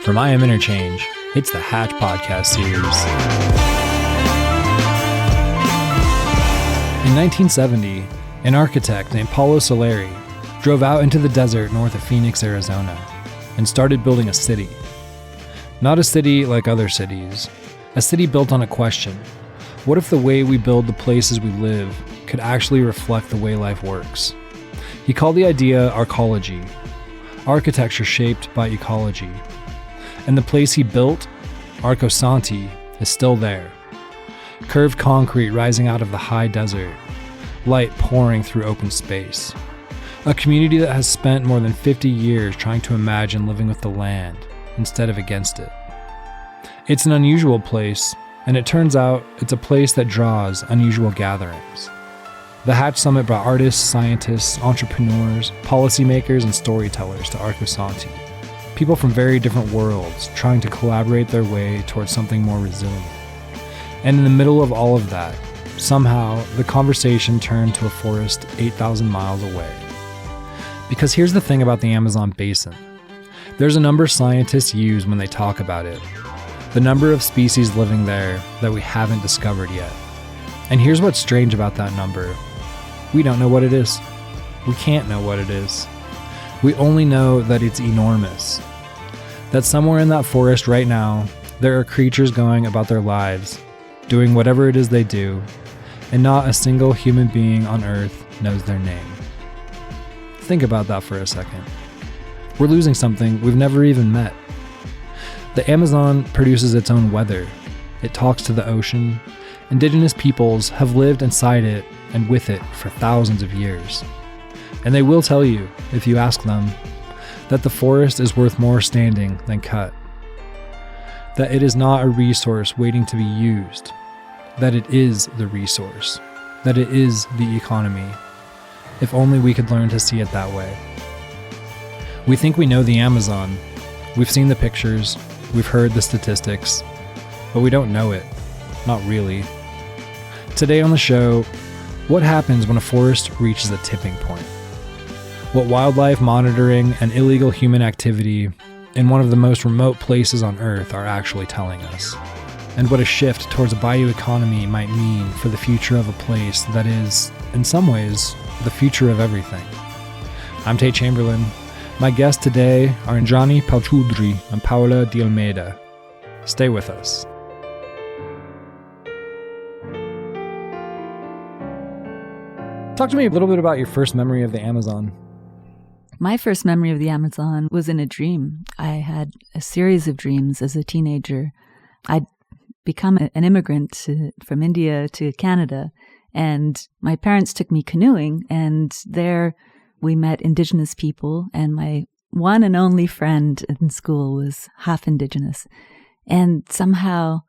From I Am Interchange, it's the Hatch podcast series. In 1970, an architect named Palo drove out into the desert north of Phoenix, Arizona, and started building a city. Not a city like other cities, a city built on a question. What if the way we build the places we live could actually reflect the way life works? He called the idea arcology, architecture shaped by ecology. And the place he built, Arco Santi, is still there. Curved concrete rising out of the high desert, light pouring through open space. A community that has spent more than 50 years trying to imagine living with the land instead of against it. It's an unusual place, and it turns out it's a place that draws unusual gatherings. The Hatch Summit brought artists, scientists, entrepreneurs, policymakers, and storytellers to Arco Santi. People from very different worlds trying to collaborate their way towards something more resilient. And in the middle of all of that, somehow the conversation turned to a forest 8,000 miles away. Because here's the thing about the Amazon basin. There's a number scientists use when they talk about it. The number of species living there that we haven't discovered yet. And here's what's strange about that number. We don't know what it is. We can't know what it is. We only know that it's enormous. That somewhere in that forest right now, there are creatures going about their lives, doing whatever it is they do, and not a single human being on Earth knows their name. Think about that for a second. We're losing something we've never even met. The Amazon produces its own weather. It talks to the ocean. Indigenous peoples have lived inside it and with it for thousands of years. And they will tell you, if you ask them, that the forest is worth more standing than cut. That it is not a resource waiting to be used. That it is the resource. That it is the economy. If only we could learn to see it that way. We think we know the Amazon. We've seen the pictures. We've heard the statistics. But we don't know it. Not really. Today on the show, what happens when a forest reaches a tipping point? What wildlife monitoring and illegal human activity in one of the most remote places on Earth are actually telling us? And what a shift towards a bioeconomy might mean for the future of a place that is, in some ways, the future of everything. I'm Tate Chamberlin. My guests today are Indrani Pal-Chaudhuri and Paola de Almeida. Stay with us. Talk to me a little bit about your first memory of the Amazon. My first memory of the Amazon was in a dream. I had a series of dreams as a teenager. I'd become an immigrant from India to Canada, and my parents took me canoeing, and there we met Indigenous people, and my one and only friend in school was half Indigenous. And somehow,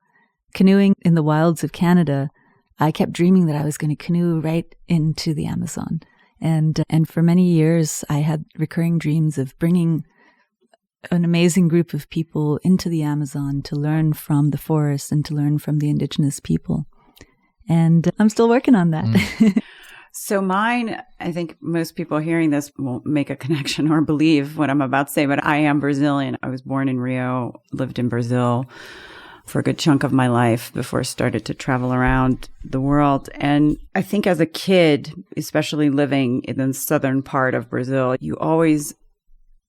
canoeing in the wilds of Canada, I kept dreaming that I was going to canoe right into the Amazon. And for many years, I had recurring dreams of bringing an amazing group of people into the Amazon to learn from the forest and to learn from the Indigenous people. And I'm still working on that. So mine, I think most people hearing this won't make a connection or believe what I'm about to say, but I am Brazilian. I was born in Rio, lived in Brazil for a good chunk of my life before I started to travel around the world. And I think as a kid, especially living in the southern part of Brazil, you always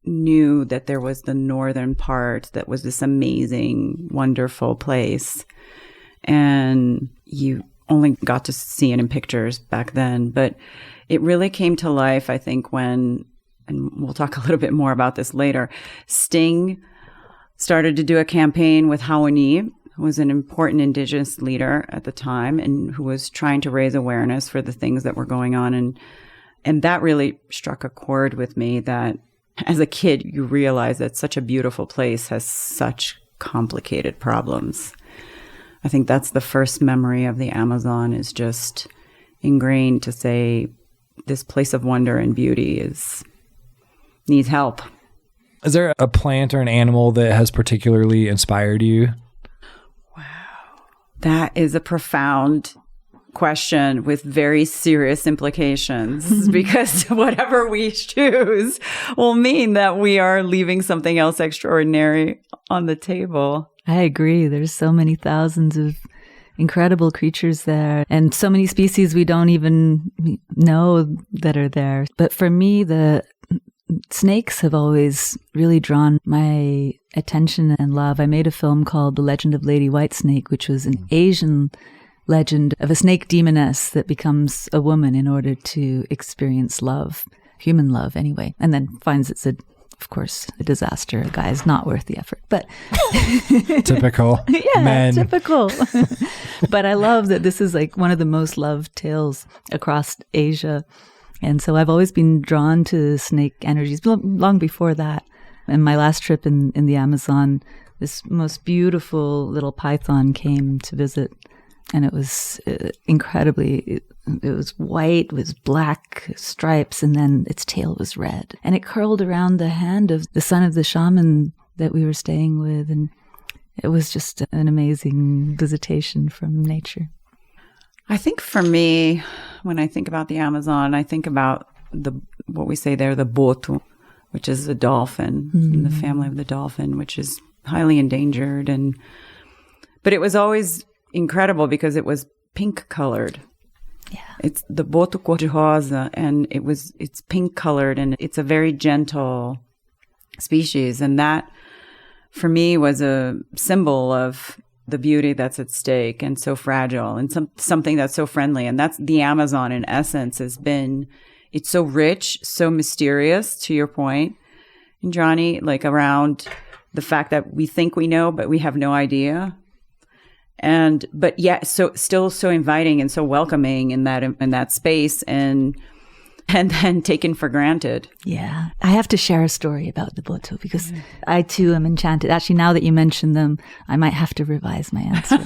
knew that there was the northern part that was this amazing, wonderful place. And you only got to see it in pictures back then. But it really came to life, I think, when, and we'll talk a little bit more about this later, Sting started to do a campaign with Raoni, who was an important Indigenous leader at the time and who was trying to raise awareness for the things that were going on. And that really struck a chord with me that as a kid, you realize that such a beautiful place has such complicated problems. I think that's the first memory of the Amazon, is just ingrained to say this place of wonder and beauty needs help. Is there a plant or an animal that has particularly inspired you? Wow. That is a profound question with very serious implications because whatever we choose will mean that we are leaving something else extraordinary on the table. I agree. There's so many thousands of incredible creatures there and so many species we don't even know that are there. But for me, the snakes have always really drawn my attention and love. I made a film called The Legend of Lady Whitesnake, which was an Asian legend of a snake demoness that becomes a woman in order to experience love, human love anyway, and then finds it's of course, a disaster. A guy is not worth the effort, but typical. Yeah, men. Typical. But I love that this is like one of the most loved tales across Asia. And so I've always been drawn to snake energies long before that. And my last trip in the Amazon, this most beautiful little python came to visit. And it was incredibly, it was white with black stripes, and then its tail was red. And it curled around the hand of the son of the shaman that we were staying with. And it was just an amazing visitation from nature. I think for me, when I think about the Amazon, I think about what we say there, the boto, which is a dolphin, in the family of the dolphin, which is highly endangered. But it was always incredible because it was pink colored. Yeah. It's the boto cor-de-rosa, and it's pink colored, and it's a very gentle species. And that, for me, was a symbol of the beauty that's at stake and so fragile, and something that's so friendly. And that's the Amazon in essence it's so rich, so mysterious, to your point, Indrani, like around the fact that we think we know, but we have no idea. But yet still so inviting and so welcoming in that space and then taken for granted. Yeah. I have to share a story about the boto because I too am enchanted. Actually, now that you mention them, I might have to revise my answer.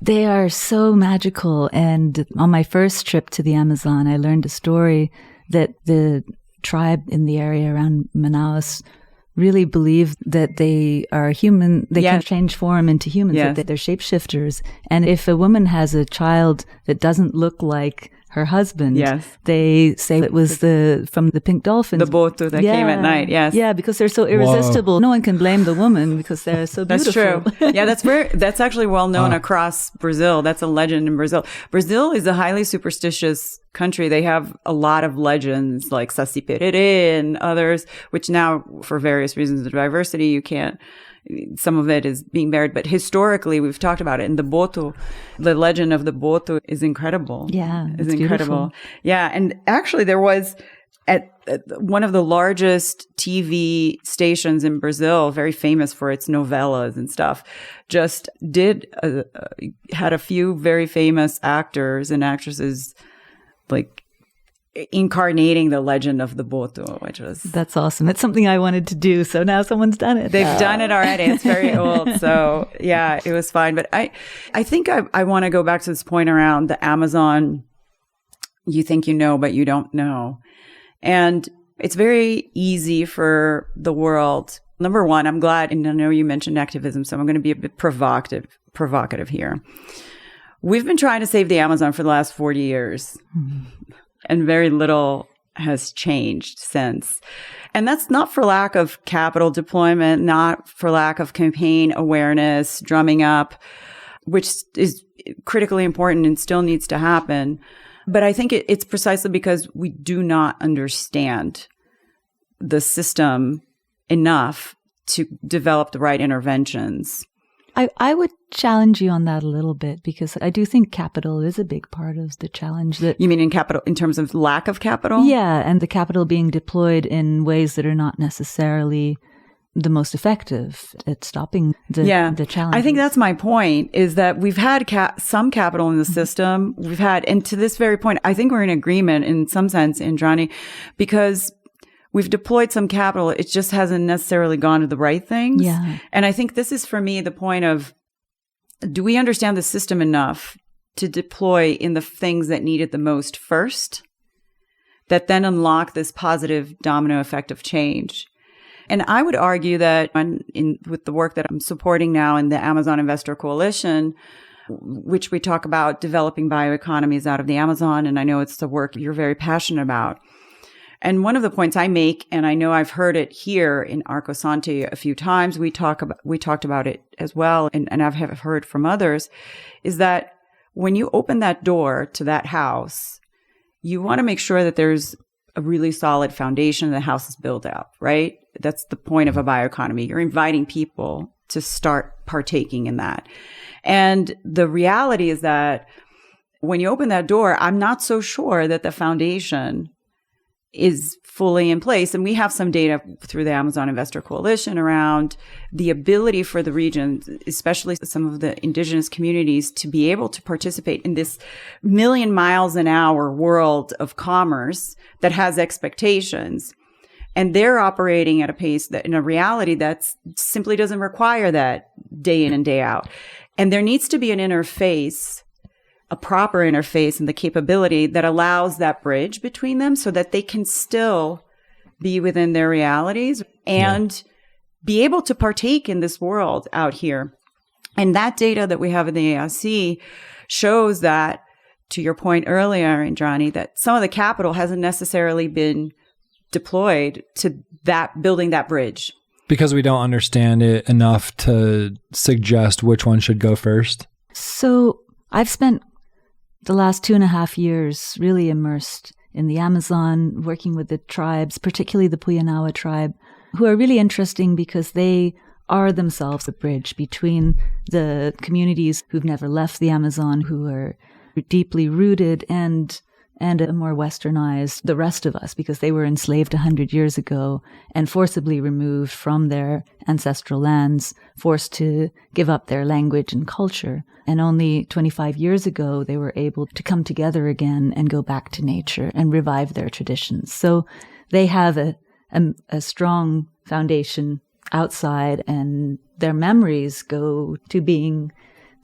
They are so magical. And on my first trip to the Amazon, I learned a story that the tribe in the area around Manaus really believe that they are human. They can change form into humans, that they're shapeshifters. And if a woman has a child that doesn't look like her husband, they say it was from the pink dolphins. The boto that came at night, yes. Yeah, because they're so irresistible. Whoa. No one can blame the woman because they're so beautiful. That's true. Yeah, that's actually well known across Brazil. That's a legend in Brazil. Brazil is a highly superstitious country. They have a lot of legends like Saci Pererê and others, which now, for various reasons of diversity, you can't. Some of it is being buried, but historically we've talked about it. And the boto, the legend of the boto is incredible. Yeah, it's incredible. Beautiful. Yeah, and actually there was at one of the largest TV stations in Brazil, very famous for its novellas and stuff, just had a few very famous actors and actresses like incarnating the legend of the boto, which was... That's awesome. It's something I wanted to do, so now someone's done it. They've done it already. It's very old. So yeah, it was fine. But I think I want to go back to this point around the Amazon. You think you know, but you don't know. And it's very easy for the world. Number one, I'm glad, and I know you mentioned activism, so I'm going to be a bit provocative here. We've been trying to save the Amazon for the last 40 years. And very little has changed since. And that's not for lack of capital deployment, not for lack of campaign awareness, drumming up, which is critically important and still needs to happen. But I think it's precisely because we do not understand the system enough to develop the right interventions. I would challenge you on that a little bit because I do think capital is a big part of the challenge. That you mean in capital, in terms of lack of capital? Yeah, and the capital being deployed in ways that are not necessarily the most effective at stopping the challenge. I think that's my point, is that we've had some capital in the system. We've had, and to this very point, I think we're in agreement in some sense, Indrani, because we've deployed some capital. It just hasn't necessarily gone to the right things. Yeah. And I think this is, for me, the point of, do we understand the system enough to deploy in the things that need it the most first, that then unlock this positive domino effect of change? And I would argue that with the work that I'm supporting now in the Amazon Investor Coalition, which we talk about developing bioeconomies out of the Amazon. And I know it's the work you're very passionate about. And one of the points I make, and I know I've heard it here in Arcosanti a few times, we talked about it as well, and I've heard from others, is that when you open that door to that house, you want to make sure that there's a really solid foundation the house is built out, right? That's the point of a bioeconomy. You're inviting people to start partaking in that. And the reality is that when you open that door, I'm not so sure that the foundation is fully in place. And we have some data through the Amazon Investor Coalition around the ability for the region, especially some of the indigenous communities, to be able to participate in this million miles an hour world of commerce that has expectations. And they're operating at a pace that in a reality that simply doesn't require that day in and day out. And there needs to be an interface, a proper interface and the capability that allows that bridge between them so that they can still be within their realities and be able to partake in this world out here. And that data that we have in the AIC shows that, to your point earlier, Indrani, that some of the capital hasn't necessarily been deployed to that, building that bridge. Because we don't understand it enough to suggest which one should go first? So I've spent the last 2.5 years really immersed in the Amazon, working with the tribes, particularly the Puyanawa tribe, who are really interesting because they are themselves a bridge between the communities who've never left the Amazon, who are deeply rooted, and a more westernized, the rest of us, because they were enslaved 100 years ago and forcibly removed from their ancestral lands, forced to give up their language and culture. And only 25 years ago, they were able to come together again and go back to nature and revive their traditions. So they have a strong foundation outside, and their memories go to being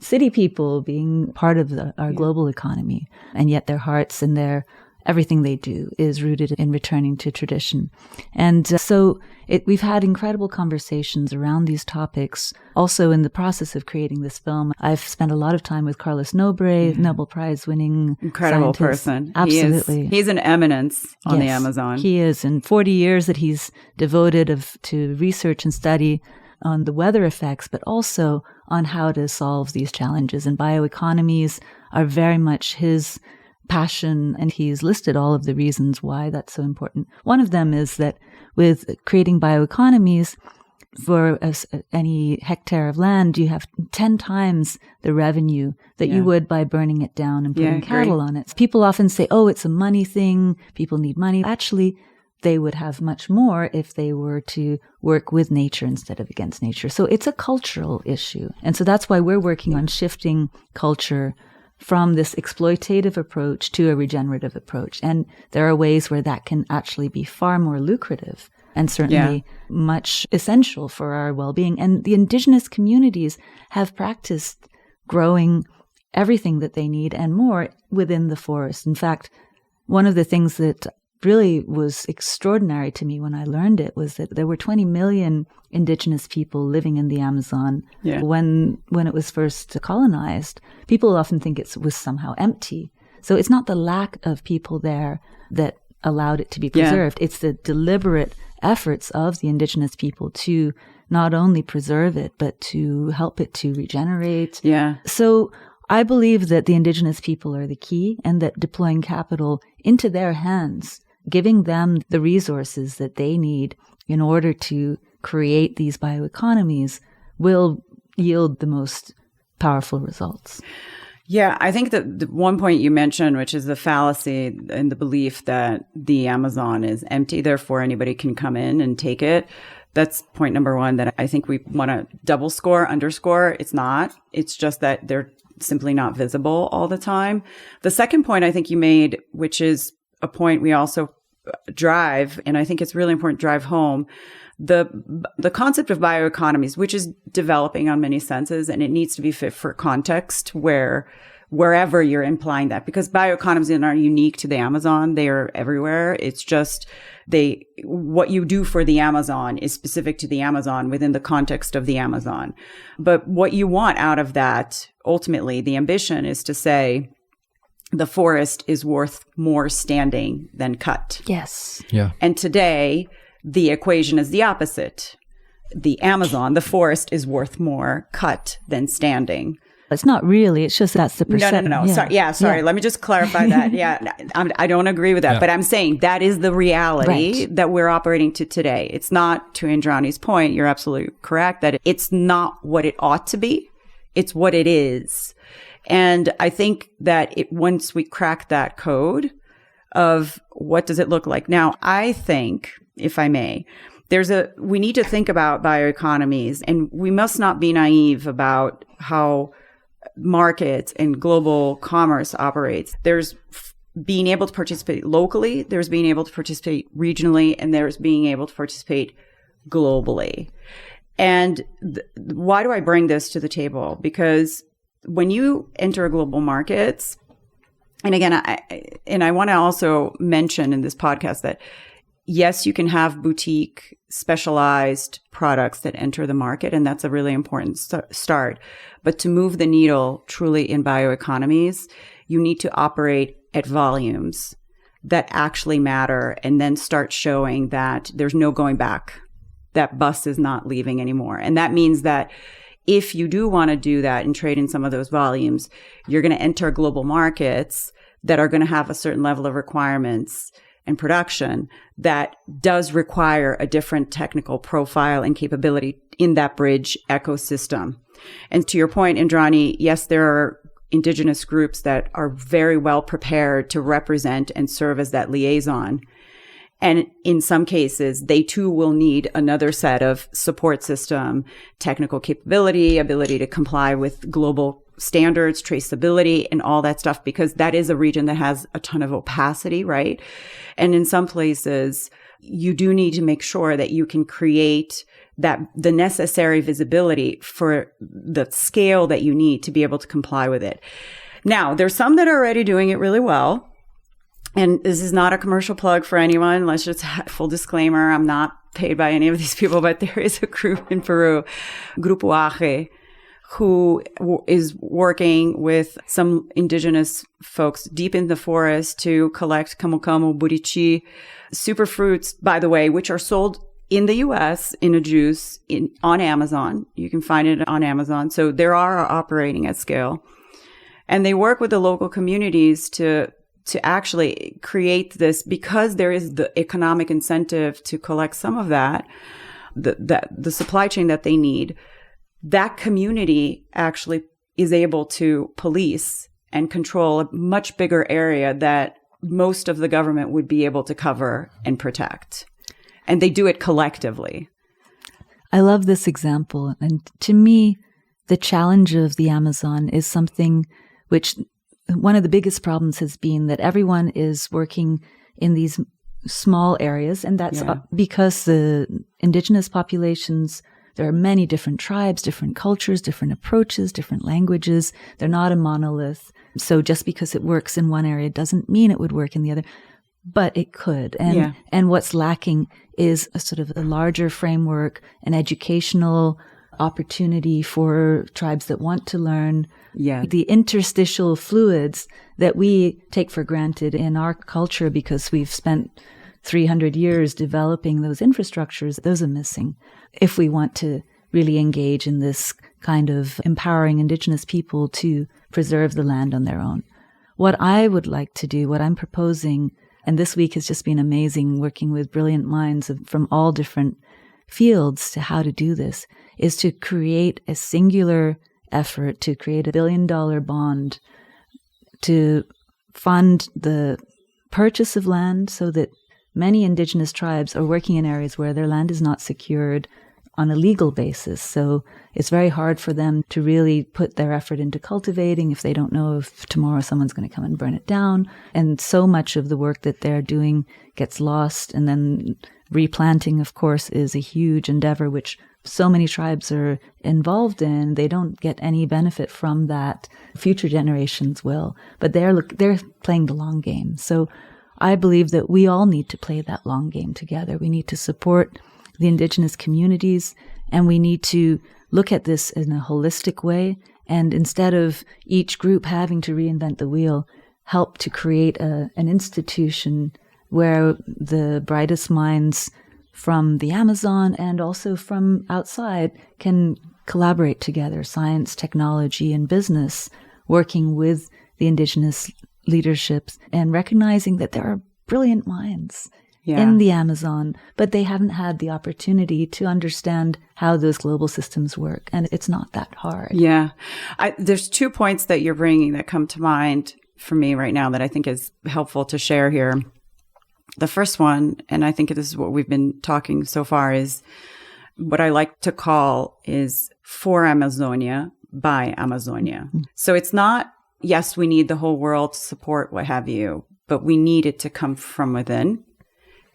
city people, being part of our global economy. And yet their hearts and everything they do is rooted in returning to tradition. And so we've had incredible conversations around these topics. Also, in the process of creating this film, I've spent a lot of time with Carlos Nobre, Nobel Prize winning incredible scientist. Person. Absolutely. He's an eminence on the Amazon. He is. And 40 years that he's devoted to research and study on the weather effects, but also on how to solve these challenges. And bioeconomies are very much his passion, and he's listed all of the reasons why that's so important. One of them is that with creating bioeconomies, for any hectare of land, you have 10 times the revenue that you would by burning it down and putting cattle on it. People often say, oh, it's a money thing, people need money. Actually, they would have much more if they were to work with nature instead of against nature. So it's a cultural issue. And so that's why we're working on shifting culture from this exploitative approach to a regenerative approach. And there are ways where that can actually be far more lucrative and certainly much essential for our well-being. And the indigenous communities have practiced growing everything that they need and more within the forest. In fact, one of the things that really was extraordinary to me when I learned it was that there were 20 million indigenous people living in the Amazon when it was first colonized. People often think it was somehow empty. So it's not the lack of people there that allowed it to be preserved. It's the deliberate efforts of the indigenous people to not only preserve it, but to help it to regenerate. So I believe that the indigenous people are the key, and that deploying capital into their hands, giving them the resources that they need in order to create these bioeconomies, will yield the most powerful results. Yeah, I think that the one point you mentioned, which is the fallacy and the belief that the Amazon is empty, therefore anybody can come in and take it. That's point number one that I think we want to underscore. It's not. It's just that they're simply not visible all the time. The second point I think you made, which is a point we also drive, and I think it's really important to drive home, the concept of bioeconomies, which is developing on many senses, and it needs to be fit for context where wherever you're implying that, because bioeconomies aren't unique to the Amazon. They are everywhere. It's just what you do for the Amazon is specific to the Amazon within the context of the Amazon. But what you want out of that, ultimately, the ambition is to say the forest is worth more standing than cut. Yes. Yeah. And today, the equation is the opposite. The Amazon, the forest is worth more cut than standing. It's not really. It's just that's the percent. No. Yeah. Sorry. Let me just clarify that. Yeah. I don't agree with that. Yeah. But I'm saying that is the reality Right. that we're operating to today. It's not, to Indrani's point, you're absolutely correct, that it's not what it ought to be. It's what it is. And I think that once we crack that code of what does it look like. Now, I think, if I may, we need to think about bioeconomies, and we must not be naive about how markets and global commerce operates. There's being able to participate locally, there's being able to participate regionally, and there's being able to participate globally. And why do I bring this to the table? Because when you enter global markets, and again, I want to also mention in this podcast that yes, you can have boutique specialized products that enter the market, and that's a really important start. But to move the needle truly in bioeconomies, you need to operate at volumes that actually matter and then start showing that there's no going back. That bus is not leaving anymore. And that means that if you do want to do that and trade in some of those volumes, you're going to enter global markets that are going to have a certain level of requirements and production that does require a different technical profile and capability in that bridge ecosystem. And to your point, Indrani, yes, there are indigenous groups that are very well prepared to represent and serve as that liaison. And in some cases, they too will need another set of support system, technical capability, ability to comply with global standards, traceability, and all that stuff, because that is a region that has a ton of opacity, right? And in some places, you do need to make sure that you can create the necessary visibility for the scale that you need to be able to comply with it. Now, there's some that are already doing it really well. And this is not a commercial plug for anyone. Let's just full disclaimer. I'm not paid by any of these people, but there is a group in Peru, Grupo Aje, who is working with some indigenous folks deep in the forest to collect camu camu, burichi, superfruits, by the way, which are sold in the U.S. in a juice on Amazon. You can find it on Amazon. So they are operating at scale. And they work with the local communities to actually create this, because there is the economic incentive to collect some of that, the supply chain that they need. That community actually is able to police and control a much bigger area that most of the government would be able to cover and protect. And they do it collectively. I love this example. And to me, the challenge of the Amazon is something which one of the biggest problems has been that everyone is working in these small areas. And that's because the indigenous populations, there are many different tribes, different cultures, different approaches, different languages. They're not a monolith. So just because it works in one area doesn't mean it would work in the other, but it could. And what's lacking is a sort of a larger framework, an educational opportunity for tribes that want to learn. The interstitial fluids that we take for granted in our culture because we've spent 300 years developing those infrastructures, those are missing if we want to really engage in this kind of empowering indigenous people to preserve the land on their own. What I would like to do, what I'm proposing, and this week has just been amazing working with brilliant minds from all different fields to how to do this, is to create a singular effort to create $1 billion bond to fund the purchase of land so that many indigenous tribes are working in areas where their land is not secured on a legal basis. So it's very hard for them to really put their effort into cultivating if they don't know if tomorrow someone's going to come and burn it down. And so much of the work that they're doing gets lost. And then replanting, of course, is a huge endeavor, which so many tribes are involved in, they don't get any benefit from that. Future generations will, but they're playing the long game. So I believe that we all need to play that long game together. We need to support the indigenous communities, and we need to look at this in a holistic way. And instead of each group having to reinvent the wheel, help to create an institution where the brightest minds from the Amazon and also from outside can collaborate together, science, technology, and business, working with the indigenous leaderships and recognizing that there are brilliant minds in the Amazon, but they haven't had the opportunity to understand how those global systems work. And it's not that hard. Yeah. There's 2 points that you're bringing that come to mind for me right now that I think is helpful to share here. The first one, and I think this is what we've been talking so far, is what I like to call is for Amazonia, by Amazonia. Mm-hmm. So it's not, yes, we need the whole world to support what have you, but we need it to come from within.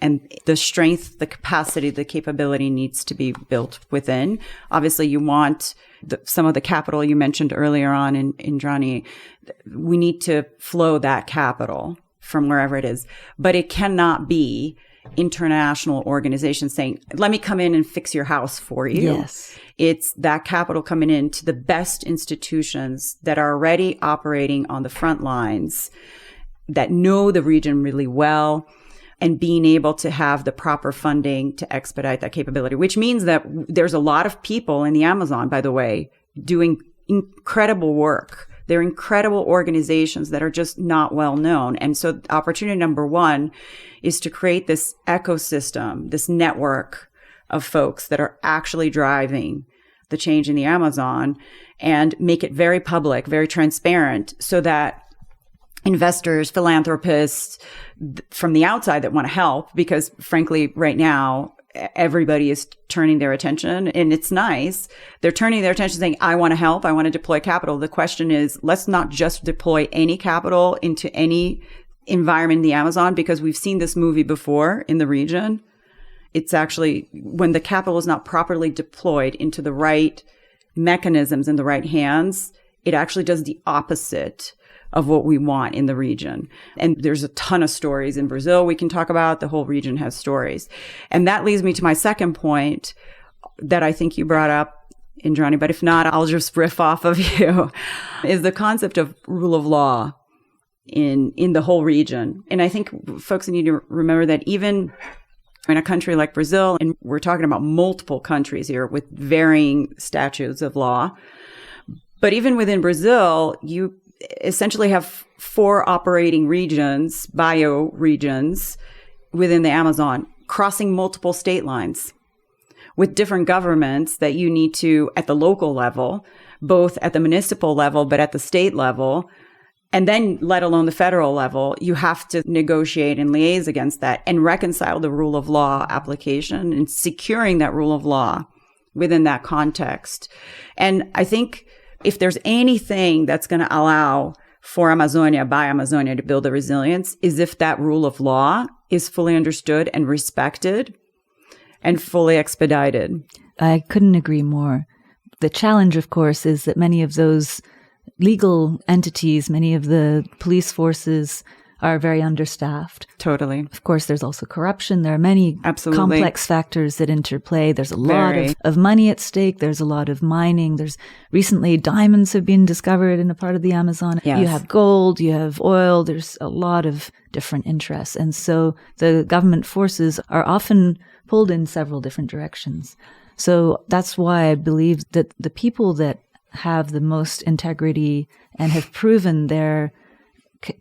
And the strength, the capacity, the capability needs to be built within. Obviously, you want some of the capital you mentioned earlier on in Indrani. We need to flow that capital from wherever it is. But it cannot be international organizations saying, let me come in and fix your house for you. Yes. It's that capital coming in to the best institutions that are already operating on the front lines, that know the region really well, and being able to have the proper funding to expedite that capability, which means that there's a lot of people in the Amazon, by the way, doing incredible work. They're incredible organizations that are just not well known. And so opportunity number 1 is to create this ecosystem, this network of folks that are actually driving the change in the Amazon, and make it very public, very transparent, so that investors, philanthropists from the outside that want to help, because frankly, right now, everybody is turning their attention, and it's nice. They're turning their attention saying, I want to help. I want to deploy capital. The question is, let's not just deploy any capital into any environment in the Amazon, because we've seen this movie before in the region. It's actually when the capital is not properly deployed into the right mechanisms in the right hands, it actually does the opposite of what we want in the region. And there's a ton of stories in Brazil we can talk about. The whole region has stories. And that leads me to my second point that I think you brought up, Indrani, but if not, I'll just riff off of you, is the concept of rule of law in the whole region. And I think folks need to remember that even in a country like Brazil, and we're talking about multiple countries here with varying statutes of law, but even within Brazil, you essentially have 4 operating regions, bioregions within the Amazon, crossing multiple state lines with different governments that you need to, at the local level, both at the municipal level, but at the state level, and then let alone the federal level, you have to negotiate and liaise against that and reconcile the rule of law application and securing that rule of law within that context. And I think if there's anything that's going to allow for Amazonia, by Amazonia, to build the resilience, is if that rule of law is fully understood and respected and fully expedited. I couldn't agree more. The challenge, of course, is that many of those legal entities, many of the police forces are very understaffed. Totally. Of course, there's also corruption. There are many complex factors that interplay. There's a lot of money at stake. There's a lot of mining. There's recently diamonds have been discovered in a part of the Amazon. Yes. You have gold, you have oil. There's a lot of different interests. And so the government forces are often pulled in several different directions. So that's why I believe that the people that have the most integrity and have proven their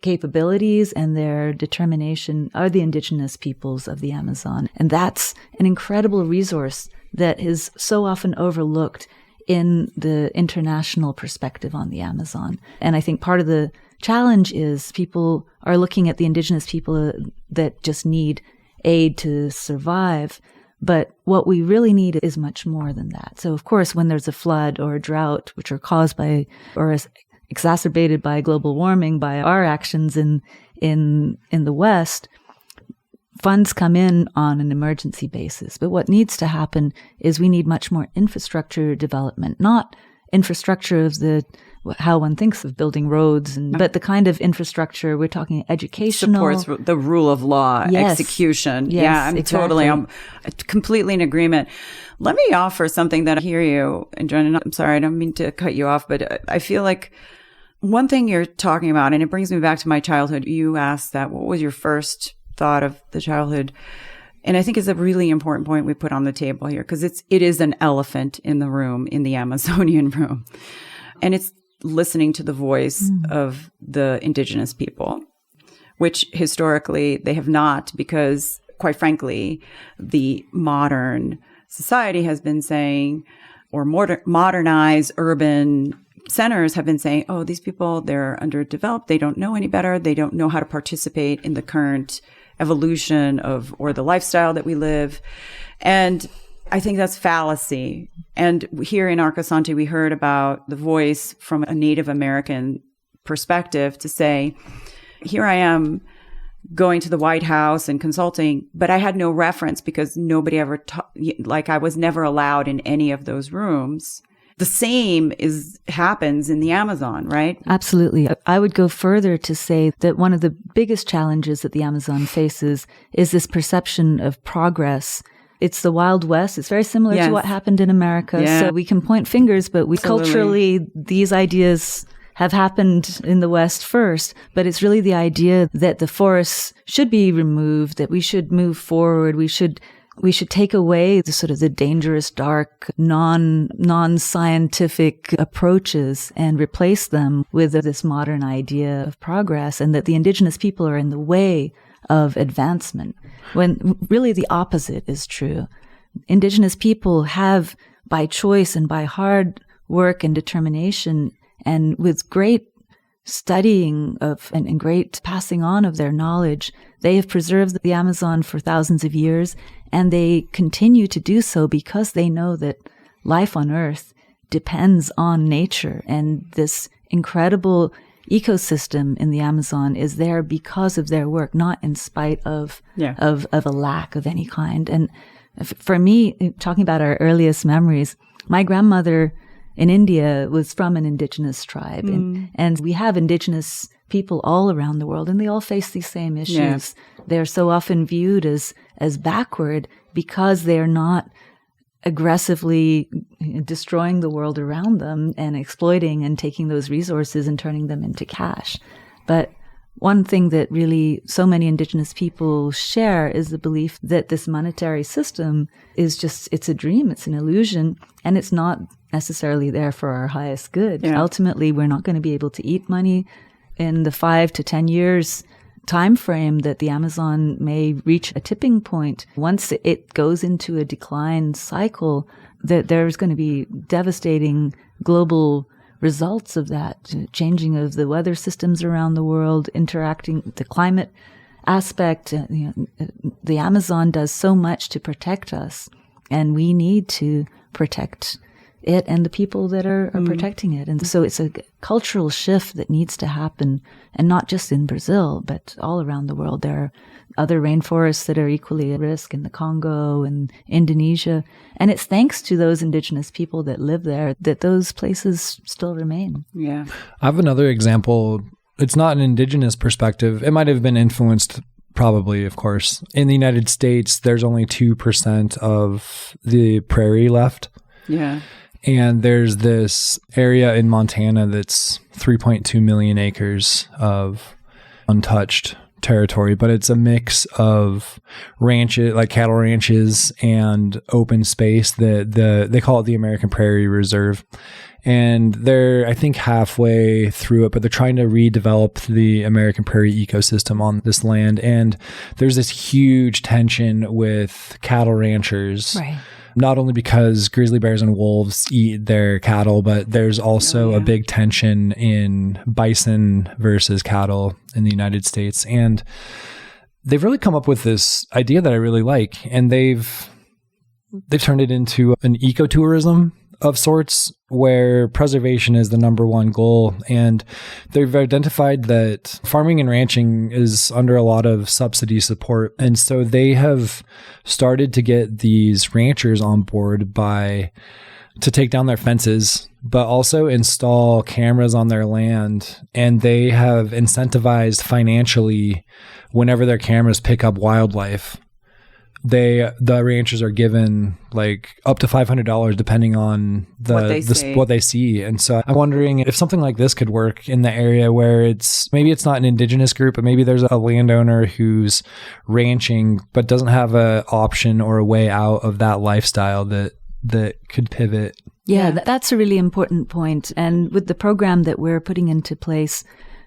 capabilities and their determination are the indigenous peoples of the Amazon. And that's an incredible resource that is so often overlooked in the international perspective on the Amazon. And I think part of the challenge is people are looking at the indigenous people that just need aid to survive. But what we really need is much more than that. So, of course, when there's a flood or a drought, which are caused by or is exacerbated by global warming, by our actions in the West, funds come in on an emergency basis. But what needs to happen is we need much more infrastructure development, not infrastructure of how one thinks of building roads, but the kind of infrastructure we're talking educational. Supports the rule of law, execution. Yes, yeah, exactly. I'm completely in agreement. Let me offer something that I hear you, and John, I'm sorry, I don't mean to cut you off, but I feel like one thing you're talking about, and it brings me back to my childhood. You asked that, what was your first thought of the childhood? And I think it's a really important point we put on the table here, because it is an elephant in the room, in the Amazonian room. And it's listening to the voice of the indigenous people, which historically they have not, because quite frankly, the modern society has been saying, or modernized urban centers have been saying, oh, these people, they're underdeveloped. They don't know any better. They don't know how to participate in the current evolution or the lifestyle that we live. And I think that's fallacy. And here in Arcosanti, we heard about the voice from a Native American perspective to say, here I am going to the White House and consulting, but I had no reference because nobody ever I was never allowed in any of those rooms. The same happens in the Amazon, right? Absolutely. I would go further to say that one of the biggest challenges that the Amazon faces is this perception of progress. It's the Wild West. It's very similar to what happened in America. Yeah. So we can point fingers, but Absolutely. Culturally, these ideas have happened in the West first. But it's really the idea that the forests should be removed, that we should move forward, we should take away the sort of the dangerous, dark, non-scientific approaches and replace them with this modern idea of progress, and that the indigenous people are in the way of advancement, when really the opposite is true. Indigenous people have, by choice and by hard work and determination, and with great studying of and great passing on of their knowledge, they have preserved the Amazon for thousands of years, and they continue to do so because they know that life on Earth depends on nature, and this incredible ecosystem in the Amazon is there because of their work, not in spite of a lack of any kind. And for me, talking about our earliest memories, my grandmother in India was from an indigenous tribe, and we have indigenous people all around the world, and they all face these same issues. Yeah. They're so often viewed as backward because they're not aggressively destroying the world around them and exploiting and taking those resources and turning them into cash. But one thing that really so many indigenous people share is the belief that this monetary system is it's a dream, it's an illusion, and it's not necessarily there for our highest good. Yeah. Ultimately, we're not going to be able to eat money in the 5 to 10 years time frame that the Amazon may reach a tipping point. Once it goes into a decline cycle, that there's going to be devastating global results of that, changing of the weather systems around the world, interacting the climate aspect. The Amazon does so much to protect us, and we need to protect it and the people that are protecting it. And so it's a cultural shift that needs to happen, and not just in Brazil, but all around the world. There are other rainforests that are equally at risk in the Congo and Indonesia. And it's thanks to those indigenous people that live there that those places still remain. Yeah. I have another example. It's not an indigenous perspective. It might have been influenced, probably, of course. In the United States, there's only 2% of the prairie left. Yeah. And there's this area in Montana that's 3.2 million acres of untouched territory, but it's a mix of ranches, like cattle ranches, and open space that they call it the American Prairie Reserve. And they're, I think, halfway through it, but they're trying to redevelop the American prairie ecosystem on this land. And there's this huge tension with cattle ranchers. Right. Not only because grizzly bears and wolves eat their cattle, but there's also a big tension in bison versus cattle in the United States. And they've really come up with this idea that I really like. And they've turned it into an ecotourism of sorts where preservation is the number one goal. And they've identified that farming and ranching is under a lot of subsidy support. And so they have started to get these ranchers on board to take down their fences, but also install cameras on their land. And they have incentivized financially whenever their cameras pick up wildlife. The ranchers are given like up to $500 depending on what they see. And so I'm wondering if something like this could work in the area where maybe it's not an indigenous group, but maybe there's a landowner who's ranching but doesn't have an option or a way out of that lifestyle that could pivot. Yeah, that's a really important point. And with the program that we're putting into place,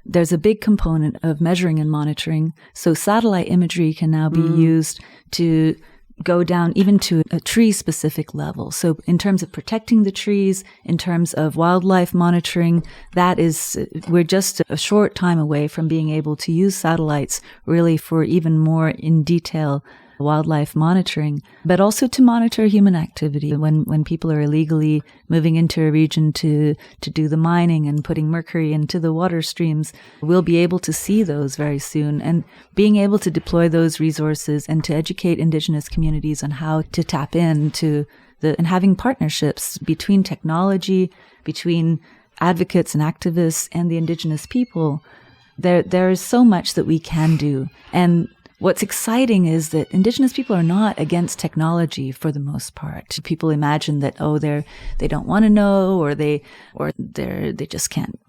there's a big component of measuring and monitoring. So satellite imagery can now be used to go down even to a tree-specific level. So in terms of protecting the trees, in terms of wildlife monitoring, we're just a short time away from being able to use satellites really for even more in detail wildlife monitoring, but also to monitor human activity when people are illegally moving into a region to do the mining and putting mercury into the water streams. We'll be able to see those very soon, and being able to deploy those resources and to educate indigenous communities on how to tap into and having partnerships between technology, between advocates and activists and the indigenous people. There is so much that we can do. And what's exciting is that indigenous people are not against technology for the most part. People imagine that, they don't want to know, or they just can't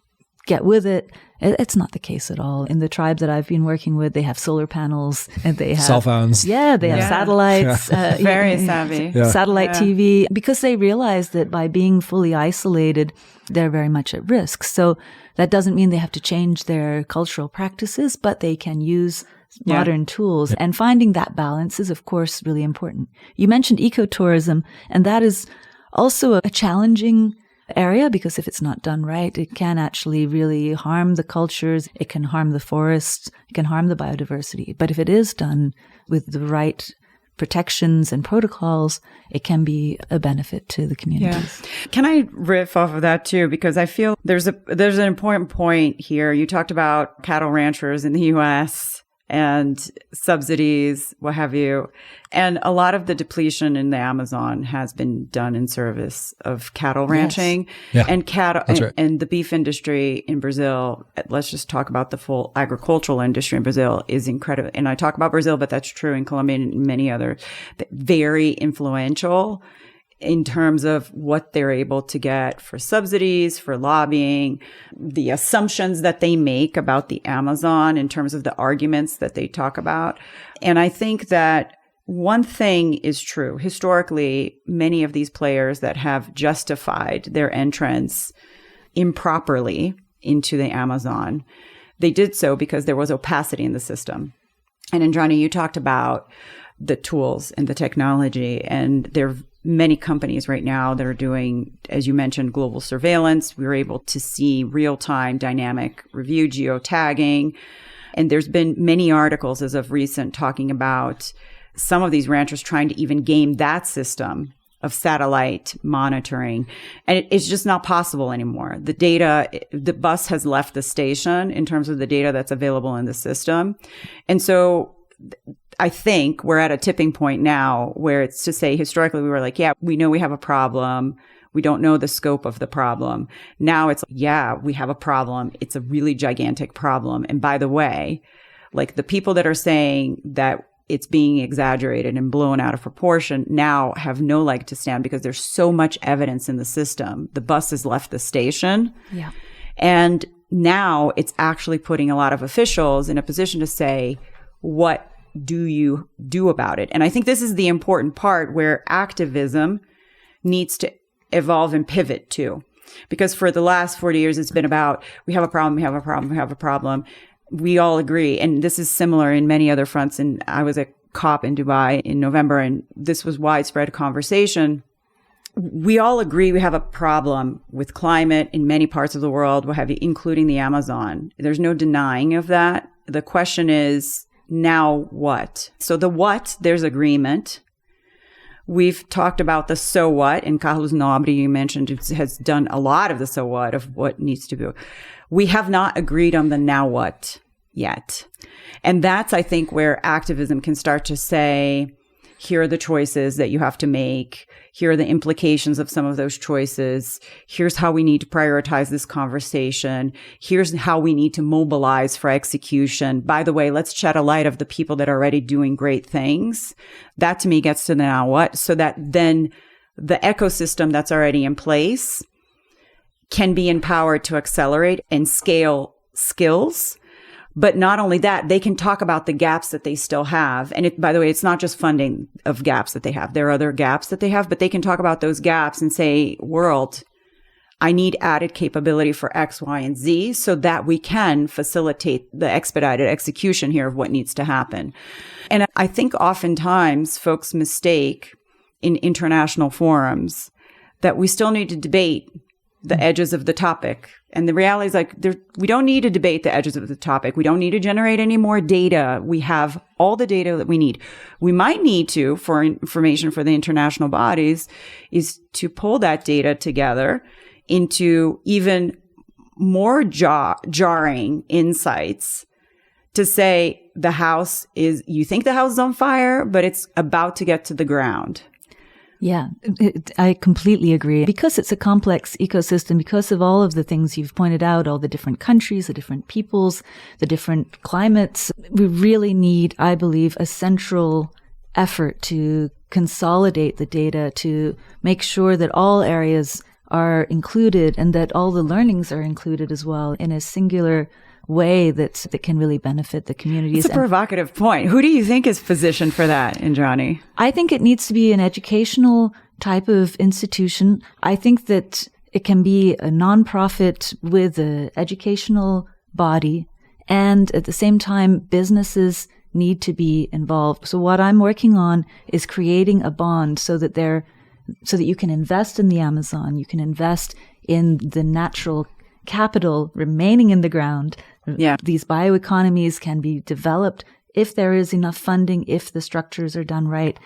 get with it. It's not the case at all. In the tribe that I've been working with, they have solar panels and they have cell phones. Yeah, they have satellites. Very savvy. Satellite TV, because they realize that by being fully isolated, they're very much at risk. So that doesn't mean they have to change their cultural practices, but they can use modern tools. And finding that balance is, of course, really important. You mentioned ecotourism, and that is also a challenging area because if it's not done right, it can actually really harm the cultures. It can harm the forests. It can harm the biodiversity. But if it is done with the right protections and protocols, it can be a benefit to the communities. Yeah. Can I riff off of that too? Because I feel there's an important point here. You talked about cattle ranchers in the U.S. and subsidies, what have you. And a lot of the depletion in the Amazon has been done in service of cattle ranching. Yes. And cattle right. and the beef industry in Brazil. Let's just talk about the full agricultural industry in Brazil is incredible. And I talk about Brazil, but that's true in Colombia and many other, very influential in terms of what they're able to get for subsidies, for lobbying, the assumptions that they make about the Amazon in terms of the arguments that they talk about. And I think that one thing is true. Historically, many of these players that have justified their entrance improperly into the Amazon, they did so because there was opacity in the system. And Indrani, you talked about the tools and the technology, and there are many companies right now that are doing, as you mentioned, global surveillance. We were able to see real-time dynamic review, geotagging. And there's been many articles as of recent talking about some of these ranchers trying to even game that system of satellite monitoring. And it's just not possible anymore. The data, the bus has left the station in terms of the data that's available in the system. And so I think we're at a tipping point now where it's to say historically we were like, yeah, we know we have a problem. We don't know the scope of the problem. Now it's, yeah, we have a problem. It's a really gigantic problem. And by the way, like the people that are saying that it's being exaggerated and blown out of proportion now have no leg to stand because there's so much evidence in the system. The bus has left the station. Yeah. And now it's actually putting a lot of officials in a position to say, what do you do about it? And I think this is the important part where activism needs to evolve and pivot too. Because for the last 40 years, it's been about, we have a problem, we have a problem, we have a problem. We all agree. And this is similar in many other fronts. And I was a COP in Dubai in November, and this was widespread conversation. We all agree we have a problem with climate in many parts of the world, what have you, including the Amazon. There's no denying of that. The question is, now what? So the what, there's agreement. We've talked about the so what, and Carlos Nobre, you mentioned, has done a lot of the so what of what needs to be. We have not agreed on the now what yet. And that's, I think, where activism can start to say, here are the choices that you have to make. Here are the implications of some of those choices. Here's how we need to prioritize this conversation. Here's how we need to mobilize for execution. By the way, let's shed a light of the people that are already doing great things. That to me gets to the now what, so that then the ecosystem that's already in place can be empowered to accelerate and scale skills. But not only that, they can talk about the gaps that they still have. And by the way, it's not just funding of gaps that they have. There are other gaps that they have, but they can talk about those gaps and say, world, I need added capability for X, Y, and Z so that we can facilitate the expedited execution here of what needs to happen. And I think oftentimes folks mistake in international forums that we still need to debate the edges of the topic. And the reality is we don't need to debate the edges of the topic. We don't need to generate any more data. We have all the data that we need. We might need to, for information for the international bodies, is to pull that data together into even more jarring insights to say you think the house is on fire, but it's about to get to the ground. Yeah, I completely agree. Because it's a complex ecosystem, because of all of the things you've pointed out, all the different countries, the different peoples, the different climates, we really need, I believe, a central effort to consolidate the data, to make sure that all areas are included and that all the learnings are included as well in a singular way that can really benefit the communities. It's a provocative point. Who do you think is positioned for that, Indrani? I think it needs to be an educational type of institution. I think that it can be a nonprofit with an educational body, and at the same time, businesses need to be involved. So what I'm working on is creating a bond so that you can invest in the Amazon, you can invest in the natural capital remaining in the ground. Yeah. These bioeconomies can be developed if there is enough funding, if the structures are done right.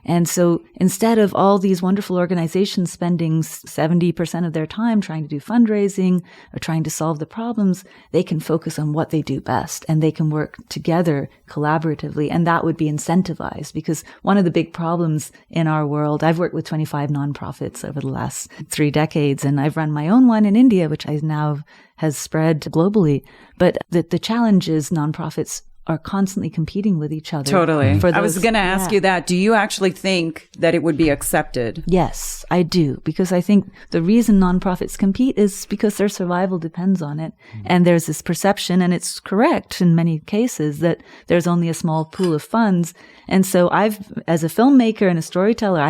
And so instead of all these wonderful organizations spending 70% of their time trying to do fundraising or trying to solve the problems, they can focus on what they do best and they can work together collaboratively. And that would be incentivized, because one of the big problems in our world, I've worked with 25 nonprofits over the last 3 decades, and I've run my own one in India, which I now has spread globally. But the challenge is nonprofits are constantly competing with each other. Totally. I was going to ask you that. Do you actually think that it would be accepted? Yes, I do. Because I think the reason nonprofits compete is because their survival depends on it. And there's this perception, and it's correct in many cases, that there's only a small pool of funds. And so as a filmmaker and a storyteller,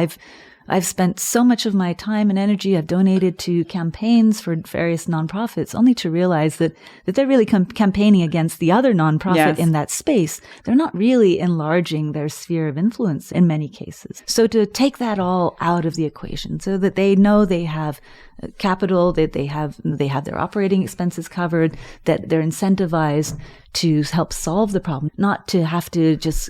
I've spent so much of my time and energy. I've donated to campaigns for various nonprofits, only to realize that they're really campaigning against the other nonprofit in that space. They're not really enlarging their sphere of influence in many cases. So to take that all out of the equation so that they know they have capital, that they have their operating expenses covered, that they're incentivized to help solve the problem, not to have to just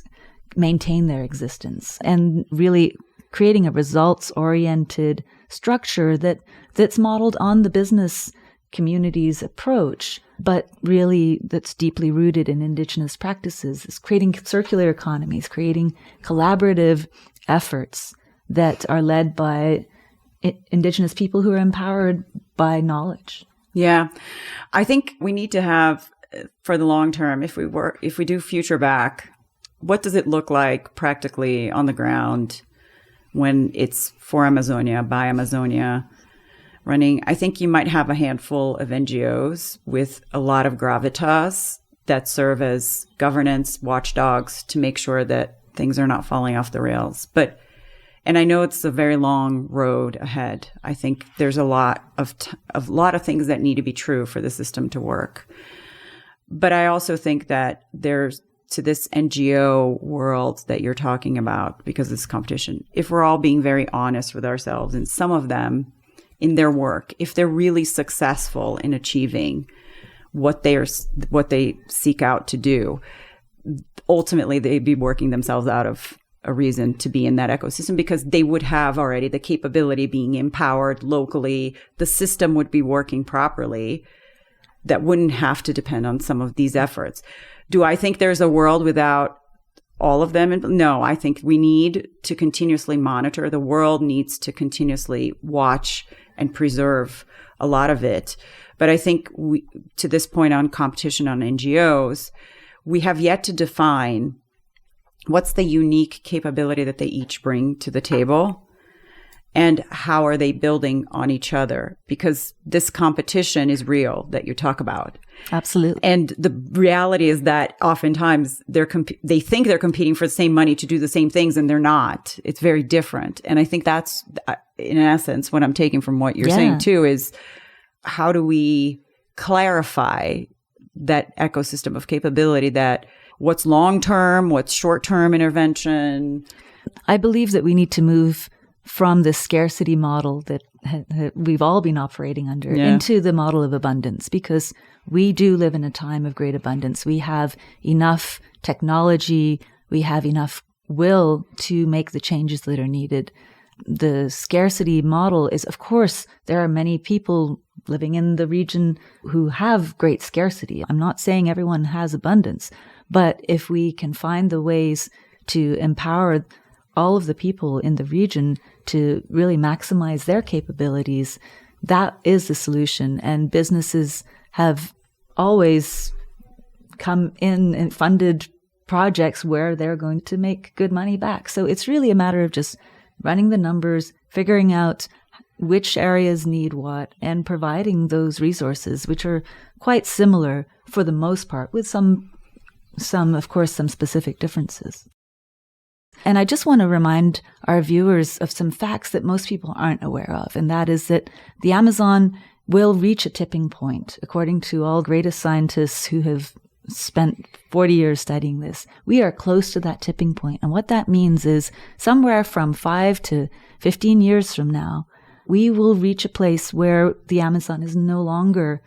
maintain their existence, and really creating a results-oriented structure that's modeled on the business community's approach, but really that's deeply rooted in indigenous practices. It's creating circular economies, creating collaborative efforts that are led by indigenous people who are empowered by knowledge. Yeah. I think we need to have, for the long term, if we do future back, what does it look like practically on the ground when it's for Amazonia, by Amazonia running? I think you might have a handful of NGOs with a lot of gravitas that serve as governance watchdogs to make sure that things are not falling off the rails. And I know it's a very long road ahead. I think there's a lot of things that need to be true for the system to work. But I also think that there's, to this NGO world that you're talking about, because of this competition, if we're all being very honest with ourselves, and some of them in their work, if they're really successful in achieving what they seek out to do, ultimately they'd be working themselves out of a reason to be in that ecosystem because they would have already the capability being empowered locally. The system would be working properly that wouldn't have to depend on some of these efforts. Do I think there's a world without all of them? No, I think we need to continuously monitor. The world needs to continuously watch and preserve a lot of it. But I think to this point on competition on NGOs, we have yet to define what's the unique capability that they each bring to the table and how are they building on each other? Because this competition is real that you talk about. Absolutely. And the reality is that oftentimes they think they're competing for the same money to do the same things, and they're not. It's very different. And I think that's, in essence, what I'm taking from what you're saying too, is how do we clarify that ecosystem of capability, that what's long-term, what's short-term intervention? I believe that we need to move from the scarcity model that we've all been operating under into the model of abundance, because we do live in a time of great abundance. We have enough technology, we have enough will to make the changes that are needed. The scarcity model is, of course, there are many people living in the region who have great scarcity. I'm not saying everyone has abundance, but if we can find the ways to empower all of the people in the region to really maximize their capabilities, that is the solution. And businesses have always come in and funded projects where they're going to make good money back. So it's really a matter of just running the numbers, figuring out which areas need what, and providing those resources, which are quite similar for the most part, with some, of course, some specific differences. And I just want to remind our viewers of some facts that most people aren't aware of, and that is that the Amazon will reach a tipping point, according to all greatest scientists who have spent 40 years studying this. We are close to that tipping point. And what that means is somewhere from 5 to 15 years from now, we will reach a place where the Amazon is no longer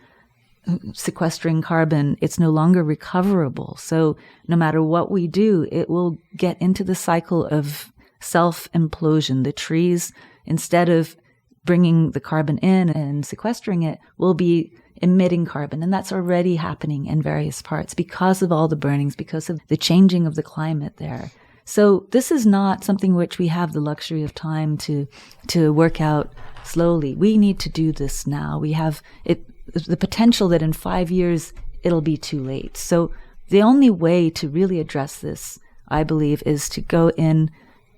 sequestering carbon. It's no longer recoverable. So no matter what we do, it will get into the cycle of self-implosion. The trees, instead of bringing the carbon in and sequestering it, will be emitting carbon. And that's already happening in various parts because of all the burnings, because of the changing of the climate there. So this is not something which we have the luxury of time to work out slowly. We need to do this now. We have the potential that in 5 years, it'll be too late. So the only way to really address this, I believe, is to go in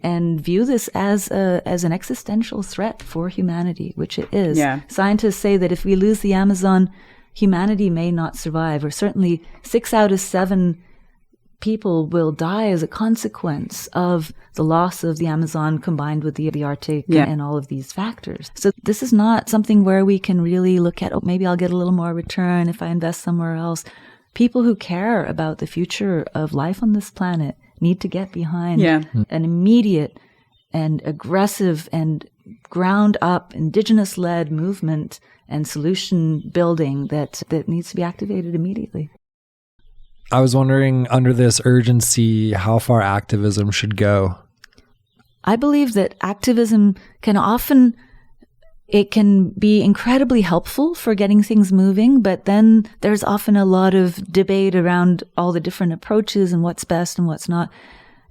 and view this as an existential threat for humanity, which it is. Yeah. Scientists say that if we lose the Amazon, humanity may not survive, or certainly 6 out of 7 people will die as a consequence of the loss of the Amazon combined with the Arctic and all of these factors. So this is not something where we can really look at, maybe I'll get a little more return if I invest somewhere else. People who care about the future of life on this planet need to get behind an immediate and aggressive and ground up indigenous-led movement and solution building that needs to be activated immediately. I was wondering, under this urgency, how far activism should go. I believe that activism can be incredibly helpful for getting things moving, but then there's often a lot of debate around all the different approaches and what's best and what's not.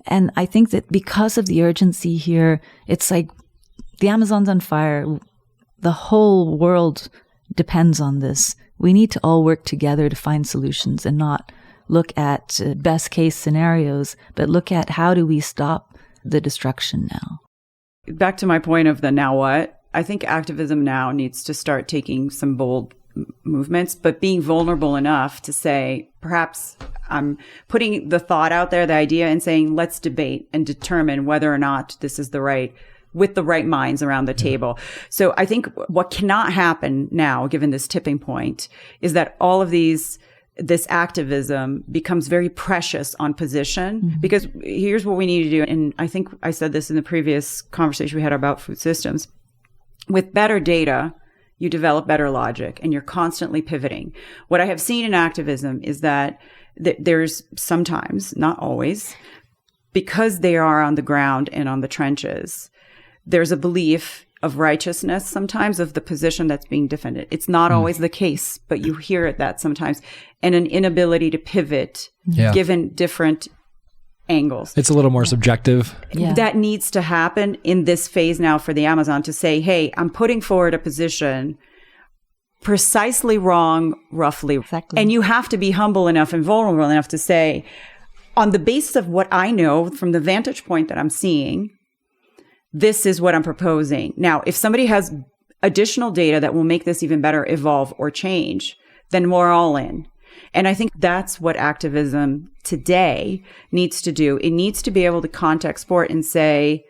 And I think that because of the urgency here, it's like the Amazon's on fire. The whole world depends on this. We need to all work together to find solutions and not look at best case scenarios, but look at how do we stop the destruction now. Back to my point of the now what, I think activism now needs to start taking some bold movements, but being vulnerable enough to say, perhaps I'm putting the thought out there, the idea, and saying, let's debate and determine whether or not this is with the right minds around the table. So I think what cannot happen now, given this tipping point, is that all of this activism becomes very precious on position, because here's what we need to do. And I think I said this in the previous conversation we had about food systems. With better data, you develop better logic and you're constantly pivoting. What I have seen in activism is that there's sometimes, not always, because they are on the ground and on the trenches, there's a belief of righteousness sometimes of the position that's being defended. It's not always the case, but you hear that sometimes, and an inability to pivot given different angles. It's a little more subjective. Yeah. That needs to happen in this phase now for the Amazon to say, hey, I'm putting forward a position precisely wrong, roughly. Exactly. And you have to be humble enough and vulnerable enough to say, on the basis of what I know from the vantage point that I'm seeing, this is what I'm proposing. Now, if somebody has additional data that will make this even better, evolve or change, then we're all in. And I think that's what activism today needs to do. It needs to be able to context sport and say,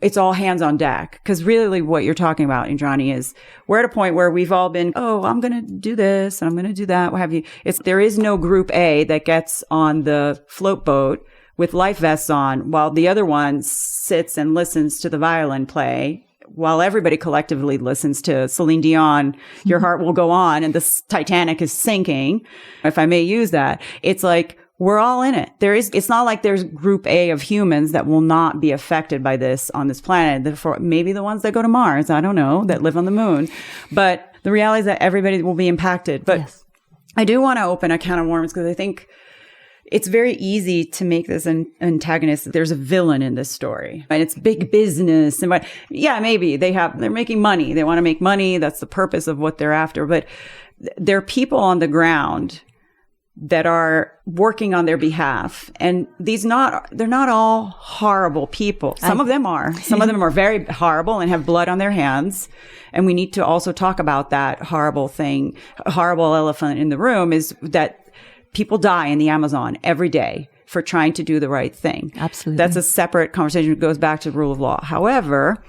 it's all hands on deck. Because really what you're talking about, Indrani, is we're at a point where we've all been, oh, I'm going to do this and I'm going to do that, what have you. There is no group A that gets on the float boat with life vests on while the other one sits and listens to the violin play while everybody collectively listens to Celine Dion, Your Heart Will Go On, and the Titanic is sinking, if I may use that. It's like, we're all in it. It's not like there's group A of humans that will not be affected by this on this planet. Therefore, maybe the ones that go to Mars, I don't know, that live on the moon. But the reality is that everybody will be impacted. But yes. I do want to open a can of worms because I think it's very easy to make this an antagonist. There's a villain in this story, and it's big business. And yeah, maybe they're making money. They want to make money. That's the purpose of what they're after. But there are people on the ground that are working on their behalf. And they're not all horrible people. Some of them are. Some of them are very horrible and have blood on their hands. And we need to also talk about that horrible elephant in the room is that people die in the Amazon every day for trying to do the right thing. Absolutely. That's a separate conversation. It goes back to the rule of law. However,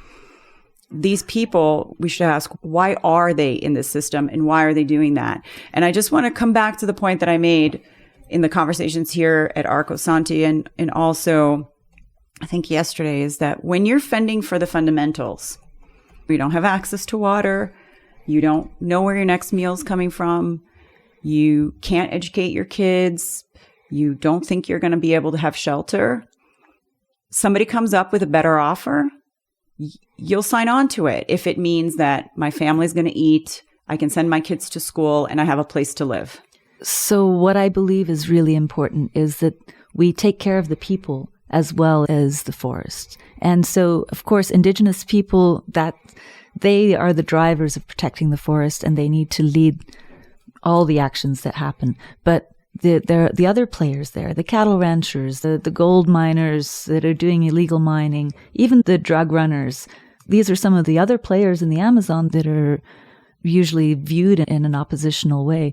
these people, we should ask, why are they in this system and why are they doing that? And I just want to come back to the point that I made in the conversations here at Arco Santi and also I think yesterday is that when you're fending for the fundamentals, you don't have access to water, you don't know where your next meal is coming from, you can't educate your kids, you don't think you're going to be able to have shelter, somebody comes up with a better offer, you'll sign on to it if it means that my family's going to eat, I can send my kids to school, and I have a place to live. So what I believe is really important is that we take care of the people as well as the forest. And so, of course, indigenous people, that they are the drivers of protecting the forest, and they need to lead all the actions that happen. But the other players there, the cattle ranchers, the gold miners that are doing illegal mining, even the drug runners, these are some of the other players in the Amazon that are usually viewed in an oppositional way.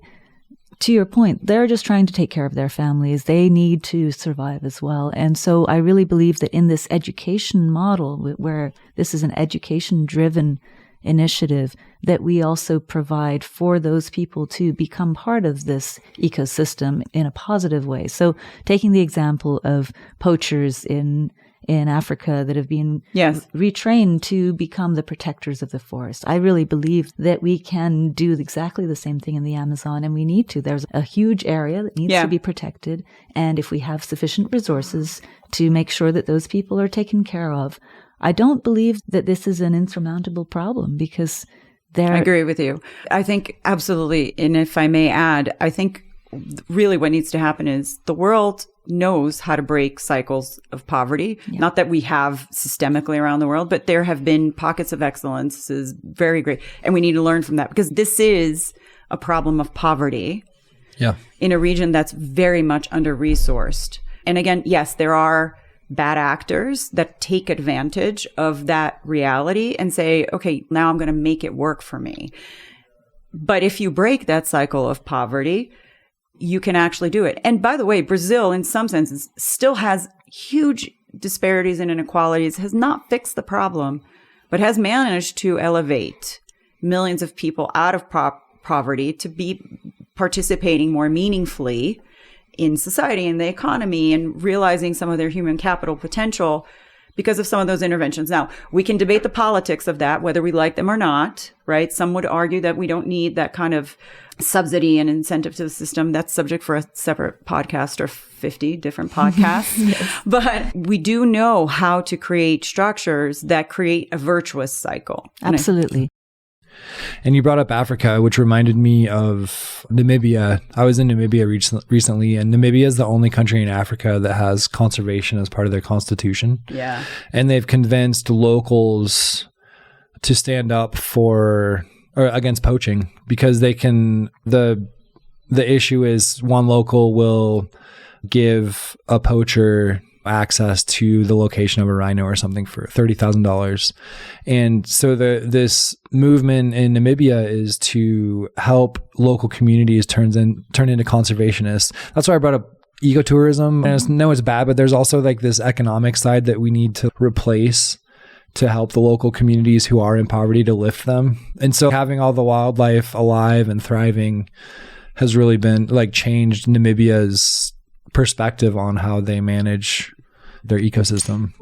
To your point, they're just trying to take care of their families. They need to survive as well. And so I really believe that in this education model, where this is an education-driven initiative, that we also provide for those people to become part of this ecosystem in a positive way. So taking the example of poachers in Africa that have been retrained to become the protectors of the forest. I really believe that we can do exactly the same thing in the Amazon, and we need to. There's a huge area that needs to be protected, and if we have sufficient resources to make sure that those people are taken care of, I don't believe that this is an insurmountable problem because I agree with you. I think absolutely. And if I may add, I think really what needs to happen is the world knows how to break cycles of poverty. Yeah. Not that we have systemically around the world, but there have been pockets of excellence. This is very great. And we need to learn from that because this is a problem of poverty in a region that's very much under-resourced. And again, yes, there are bad actors that take advantage of that reality and say, okay, now I'm going to make it work for me. But if you break that cycle of poverty, you can actually do it. And by the way, Brazil, in some senses, still has huge disparities and inequalities, has not fixed the problem, but has managed to elevate millions of people out of poverty to be participating more meaningfully in society and the economy and realizing some of their human capital potential because of some of those interventions. Now, we can debate the politics of that, whether we like them or not, right? Some would argue that we don't need that kind of subsidy and incentive to the system. That's subject for a separate podcast or 50 different podcasts. Yes. But we do know how to create structures that create a virtuous cycle. Absolutely. And you brought up Africa, which reminded me of Namibia. I was in Namibia recently, and Namibia is the only country in Africa that has conservation as part of their constitution. Yeah. And they've convinced locals to stand up for or against poaching, because they can, the issue is one local will give a poacher access to the location of a rhino or something for $30,000. And so this movement in Namibia is to help local communities turn into conservationists. That's why I brought up ecotourism. And it's bad, but there's also like this economic side that we need to replace to help the local communities who are in poverty, to lift them. And so having all the wildlife alive and thriving has really been like changed Namibia's perspective on how they manage their ecosystem.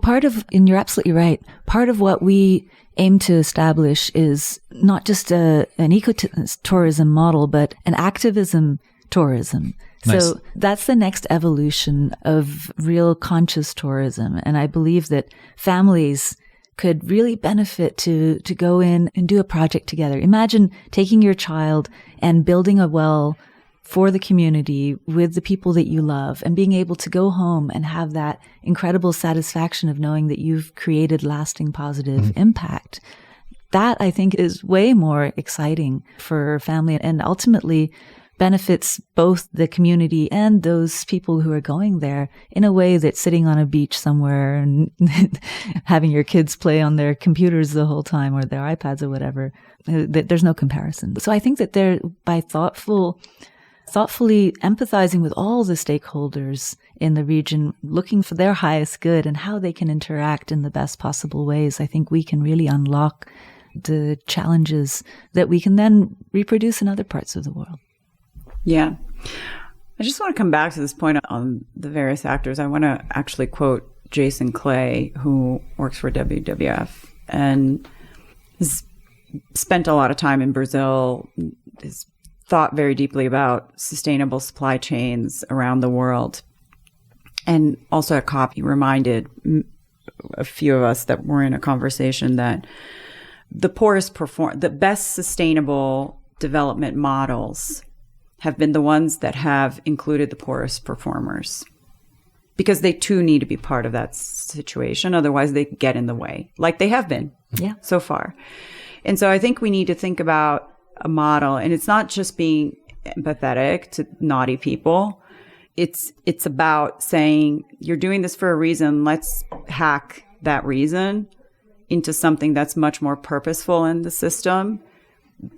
And you're absolutely right, part of what we aim to establish is not just an ecotourism model, but an activism tourism. Nice. So that's the next evolution of real conscious tourism. And I believe that families could really benefit to go in and do a project together. Imagine taking your child and building a well for the community with the people that you love, and being able to go home and have that incredible satisfaction of knowing that you've created lasting positive impact. That, I think, is way more exciting for family, and ultimately benefits both the community and those people who are going there in a way that sitting on a beach somewhere and having your kids play on their computers the whole time or their iPads or whatever, there's no comparison. So I think that they're, by thoughtfully empathizing with all the stakeholders in the region, looking for their highest good and how they can interact in the best possible ways, I think we can really unlock the challenges that we can then reproduce in other parts of the world. Yeah. I just want to come back to this point on the various actors. I want to actually quote Jason Clay, who works for WWF and has spent a lot of time in Brazil, has thought very deeply about sustainable supply chains around the world. And also at COP, he reminded a few of us that were in a conversation that the best sustainable development models have been the ones that have included the poorest performers, because they too need to be part of that situation. Otherwise they get in the way, like they have been so far. And so I think we need to think about a model, and it's not just being empathetic to naughty people. It's about saying, you're doing this for a reason. Let's hack that reason into something that's much more purposeful in the system,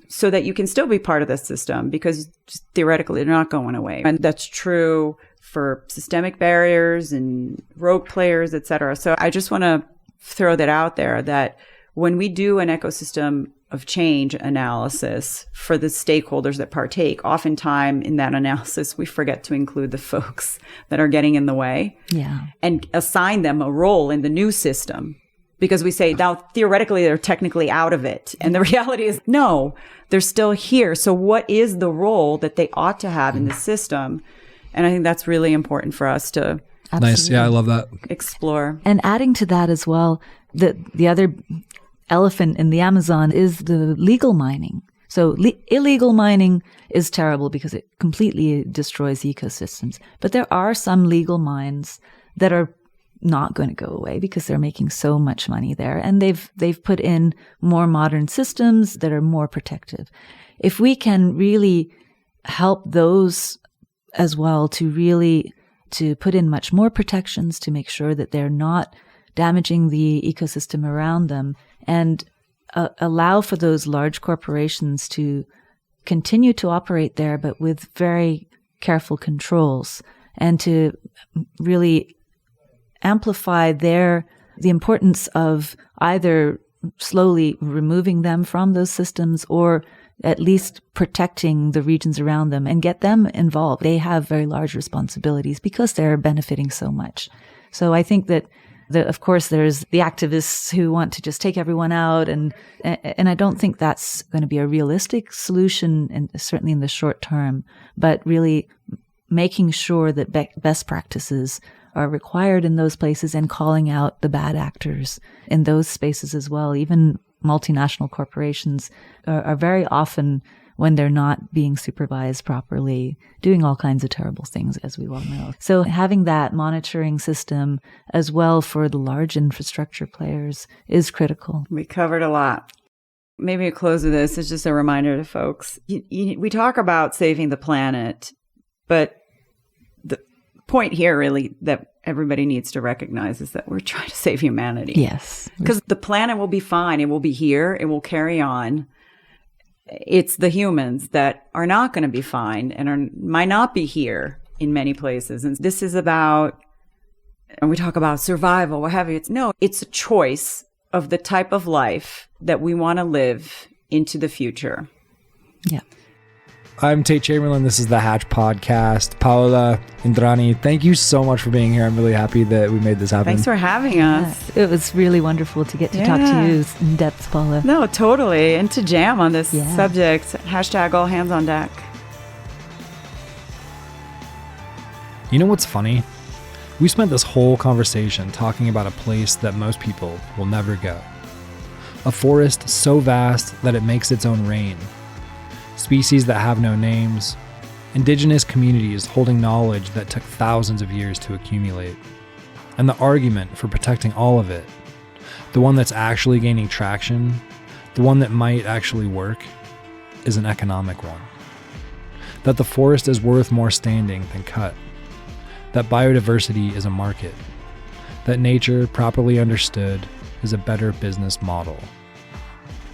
so that you can still be part of the system, because theoretically they're not going away. And that's true for systemic barriers and rogue players, et cetera. So I just want to throw that out there, that when we do an ecosystem of change analysis for the stakeholders that partake, oftentimes in that analysis, we forget to include the folks that are getting in the way and assign them a role in the new system. Because we say, now, theoretically, they're technically out of it. And the reality is, no, they're still here. So what is the role that they ought to have in the system? And I think that's really important for us to Nice. Yeah, I love that. Explore. And adding to that as well, the other elephant in the Amazon is the legal mining. So illegal mining is terrible because it completely destroys ecosystems. But there are some legal mines that are not going to go away because they're making so much money there, and they've put in more modern systems that are more protective. If we can really help those as well to put in much more protections to make sure that they're not damaging the ecosystem around them, and allow for those large corporations to continue to operate there, but with very careful controls, and to really amplify the importance of either slowly removing them from those systems or at least protecting the regions around them and get them involved. They have very large responsibilities because they're benefiting so much. So I think that Of course, there's the activists who want to just take everyone out. And I don't think that's going to be a realistic solution, and certainly in the short term, but really making sure that best practices are required in those places and calling out the bad actors in those spaces as well. Even multinational corporations are very often, when they're not being supervised properly, doing all kinds of terrible things, as we well know. So having that monitoring system as well for the large infrastructure players is critical. We covered a lot. Maybe a close of this is just a reminder to folks. We talk about saving the planet, but the point here really that everybody needs to recognize is that we're trying to save humanity. Yes. Because the planet will be fine. It will be here. It will carry on. It's the humans that are not going to be fine and might not be here in many places. And this is about, and we talk about survival, what have you. It's a choice of the type of life that we want to live into the future. Yeah. I'm Tate Chamberlin. This is the Hatch Podcast. Paola, Indrani, thank you so much for being here. I'm really happy that we made this happen. Thanks for having us. Yeah, it was really wonderful to get to talk to you in depth, Paola. No, totally. And to jam on this subject. Hashtag all hands on deck. You know what's funny? We spent this whole conversation talking about a place that most people will never go. A forest so vast that it makes its own rain. Species that have no names, indigenous communities holding knowledge that took thousands of years to accumulate. And the argument for protecting all of it, the one that's actually gaining traction, the one that might actually work, is an economic one. That the forest is worth more standing than cut. That biodiversity is a market. That nature, properly understood, is a better business model.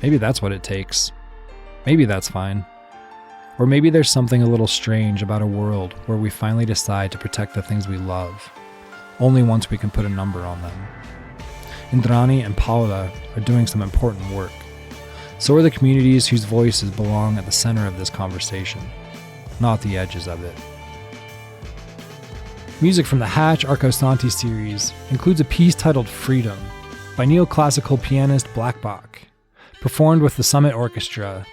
Maybe that's what it takes. Maybe that's fine. Or maybe there's something a little strange about a world where we finally decide to protect the things we love, only once we can put a number on them. Indrani and Paola are doing some important work. So are the communities whose voices belong at the center of this conversation, not the edges of it. Music from the Hatch Arcosanti series includes a piece titled Freedom by neoclassical pianist Black Bach, performed with the Summit Orchestra.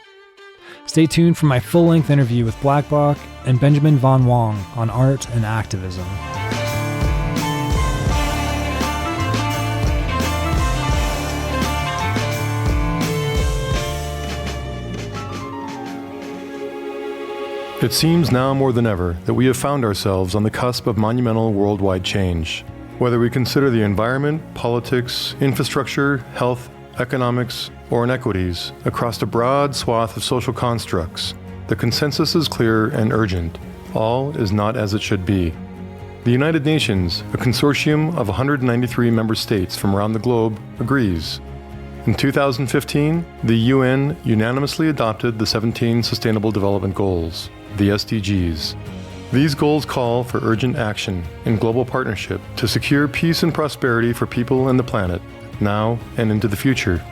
Stay tuned for my full-length interview with Black Bach and Benjamin Von Wong on art and activism. It seems now more than ever that we have found ourselves on the cusp of monumental worldwide change. Whether we consider the environment, politics, infrastructure, health, economics, or inequities across a broad swath of social constructs, the consensus is clear and urgent. All is not as it should be. The United Nations, a consortium of 193 member states from around the globe, agrees. In 2015, the UN unanimously adopted the 17 Sustainable Development Goals, the SDGs. These goals call for urgent action in global partnership to secure peace and prosperity for people and the planet, now and into the future.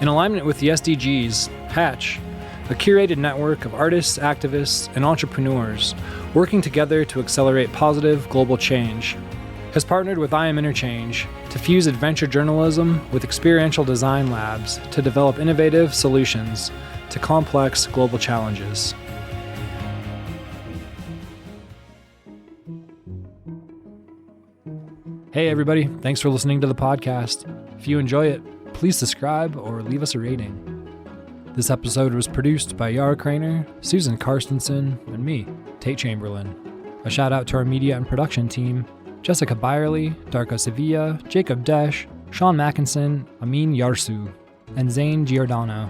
In alignment with the SDGs, Hatch, a curated network of artists, activists, and entrepreneurs working together to accelerate positive global change, has partnered with I Am Interchange to fuse adventure journalism with experiential design labs to develop innovative solutions to complex global challenges. Hey everybody, thanks for listening to the podcast. If you enjoy it, please subscribe or leave us a rating. This episode was produced by Yara Craner, Susan Karstensen, and me, Tate Chamberlin. A shout out to our media and production team, Jessica Byerly, Darko Sevilla, Jacob Desch, Sean Mackinson, Amin Yarsu, and Zane Giordano.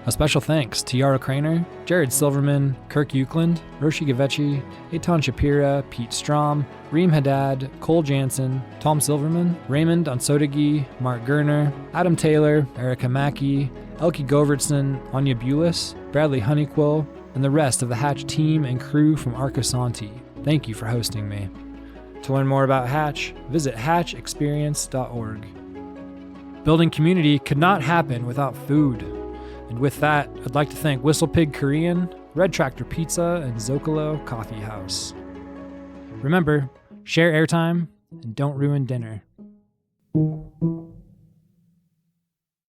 A special thanks to Yara Craner, Jared Silverman, Kirk Euclid, Roshi Gavechi, Eitan Shapira, Pete Strom, Reem Haddad, Cole Jansen, Tom Silverman, Raymond Ansodagi, Mark Gerner, Adam Taylor, Erica Mackey, Elke Govertson, Anya Bulis, Bradley Honeyquill, and the rest of the Hatch team and crew from Arcosanti. Thank you for hosting me. To learn more about Hatch, visit hatchexperience.org. Building community could not happen without food. And with that, I'd like to thank Whistle Pig Korean, Red Tractor Pizza, and Zocalo Coffee House. Remember, share airtime and don't ruin dinner. you.